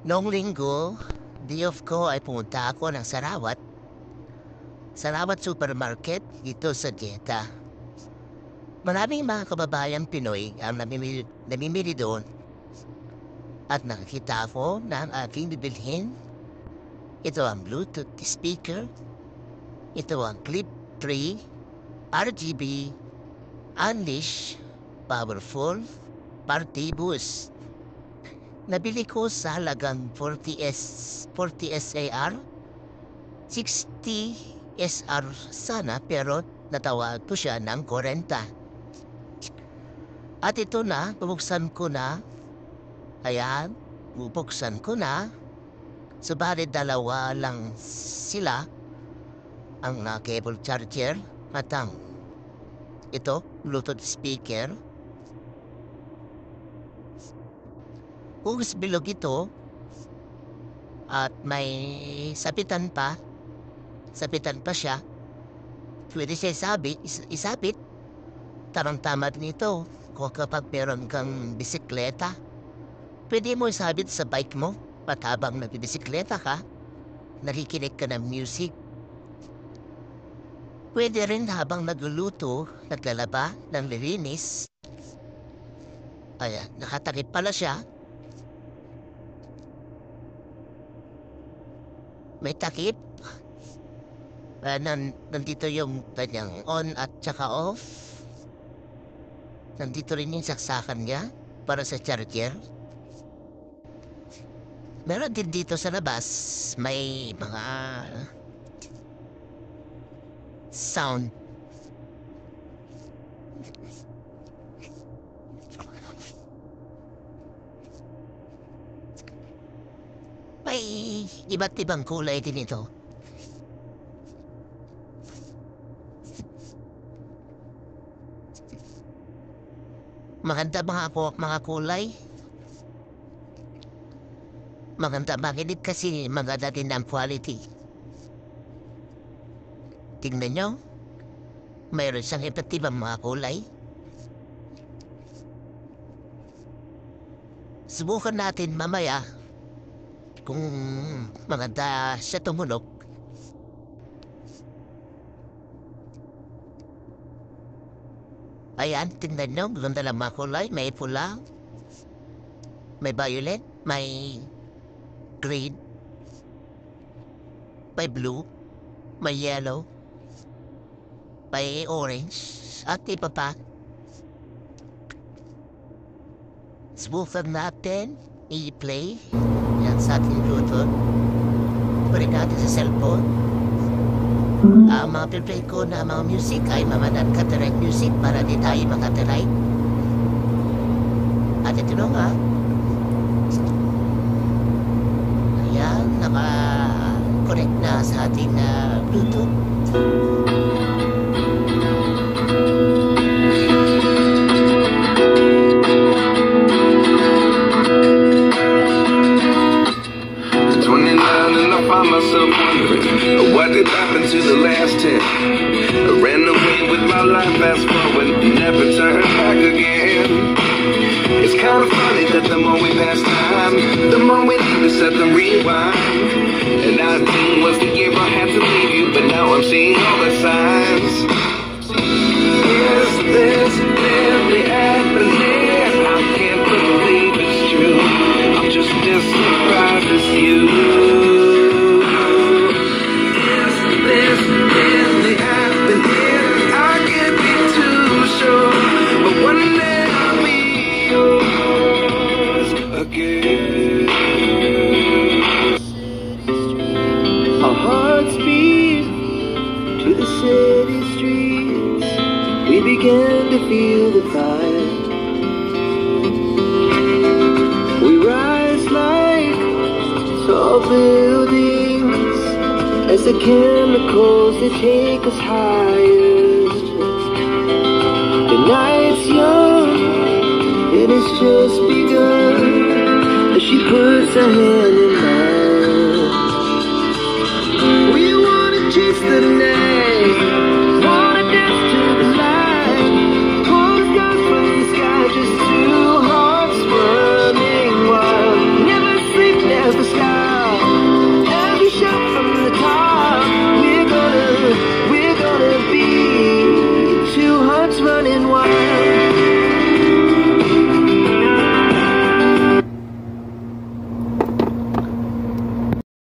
Noong linggo, day off ko ay pumunta ako ng Sarawat. Sarawat Supermarket dito sa Jeddah. Maraming mga kababayan Pinoy ang namimili doon. At nakakita ako ng aking bibilhin. Ito ang Bluetooth speaker. Ito ang Clip 3, RGB, Unleash, Powerful, Party Boost. Nabili ko sa halagang 40 SAR, 60 SR sana pero natawag ko siya ng 40. At ito na, bubuksan ko na. Ayan, bubuksan ko na. Subalit dalawa lang sila ang cable charger at ang ito, Bluetooth speaker. Hugis bilog ito at may sapitan pa siya. Pwede siya isapit. Tamang-tama din ito kung kapag meron kang bisikleta. Pwede mo isabit sa bike mo at habang nagbibisikleta ka, nakikinig ka ng music. Pwede rin habang nagluluto, naglalaba, naglilinis. Ayan, nakatakip pala siya. May takip. Nandito yung kanyang on at saka off. Nandito rin yung saksakan niya para sa charger. Meron din dito sa labas, may mga sound. May iba't ibang kulay din ito. Maganda mga kulay. Maganda makinig kasi maganda din ang quality. Tingnan nyo. Mayroon siyang iba't ibang mga kulay. Subukan natin mamaya kung maganda siya tumunog. Ayan, tingnan nyo. Ganda lang mga kulay. May pula. May violet. May green. May blue. May yellow. May orange. At iba pa. Subukan natin i-play. Yan sa ating Bluetooth. Pwede natin sa cellphone. Ang mga play ko na mga music ay mga non-copyright music para di tayo makatiright. At ito nga. Ayan, naka-connect na sa ating Bluetooth. Myself wondering what did happen to the last 10. I ran away with my life, fast forward, never turn back again. It's kind of funny that the more we pass time, the more we need to set the rewind. And 19 was the year I had to leave you, but now I'm seeing all the signs. Is this really happening? I can't believe it's true. I'm just as surprised as you. This really happened here. I can't be too sure, but one day I'll be yours again. Our hearts beat to the city streets. We began to feel the fire. We rise like tall buildings as the chemicals that take us higher. The night's young, it has just begun as she puts her hand in mine.